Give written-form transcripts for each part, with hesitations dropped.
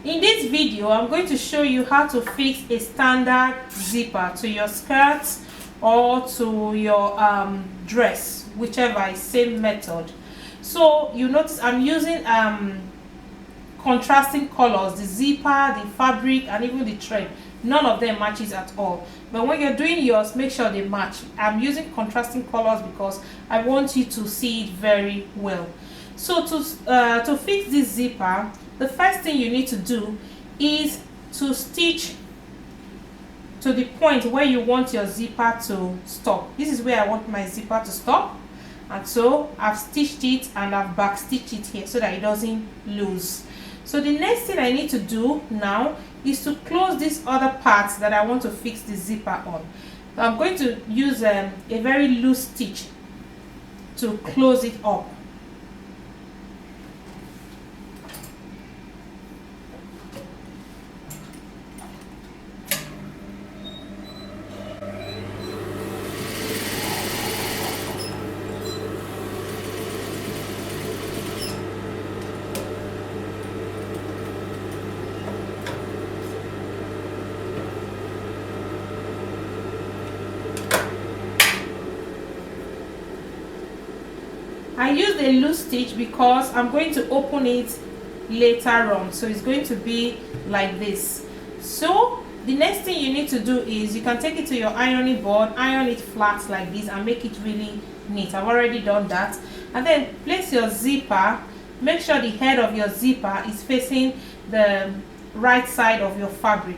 In this video, I'm going to show you how to fix a standard zipper to your skirt or to your dress, whichever is same method. So you notice I'm using contrasting colors, the zipper, the fabric, and even the thread. None of them matches at all, but when you're doing yours, make sure they match. I'm using contrasting colors because I want you to see it very well. So to fix this zipper, the first thing you need to do is to stitch to the point where you want your zipper to stop. This is where I want my zipper to stop, and so I've stitched it and I've back stitched it here so that it doesn't lose. So the next thing I need to do now is to close this other part that I want to fix the zipper on. So I'm going to use a very loose stitch to close it up. I used a loose stitch because I'm going to open it later on, so it's going to be like this. So the next thing you need to do is you can take it to your ironing board, iron it flat like this and make it really neat. I've already done that. And then place your zipper. Make sure the head of your zipper is facing the right side of your fabric.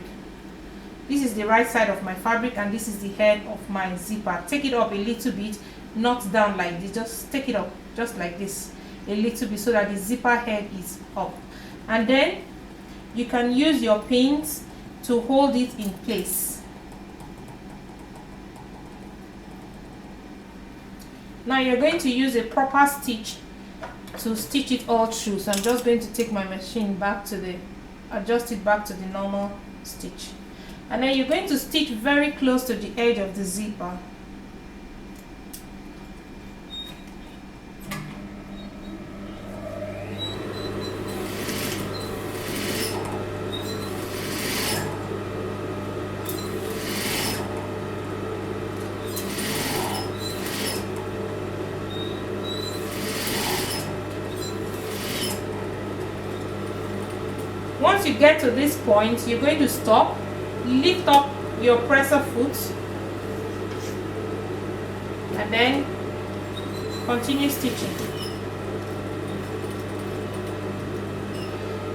This is the right side of my fabric and this is the head of my zipper. Take it up a little bit, not down like this, just take it up just like this a little bit so that the zipper head is up, and then you can use your pins to hold it in place. Now you're going to use a proper stitch to stitch it all through. So I'm just going to take my machine back to the, adjust it back to the normal stitch, and then you're going to stitch very close to the edge of the zipper. Once you get to this point, you're going to stop, lift up your presser foot, and then continue stitching.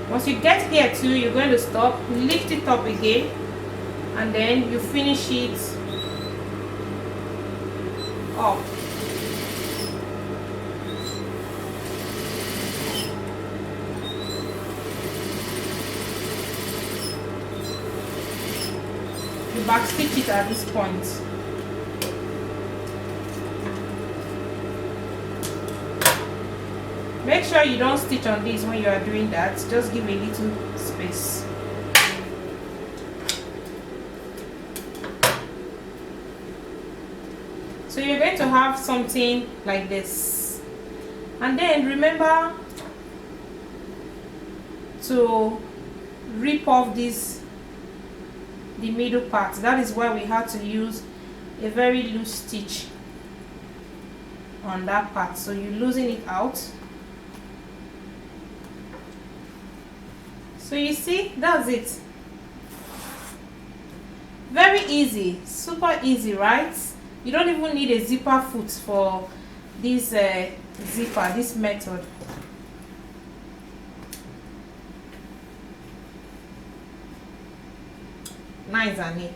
Once you get here too, you're going to stop, lift it up again, and then you finish it up. You back stitch it at this point. Make sure you don't stitch on this when you are doing that. Just give a little space. So you're going to have something like this, and then remember to rip off the middle part. That is why we had to use a very loose stitch on that part. So you loosen it out. So you see, that's it. Very easy, super easy, right? You don't even need a zipper foot for this zipper, this method. Nice and neat.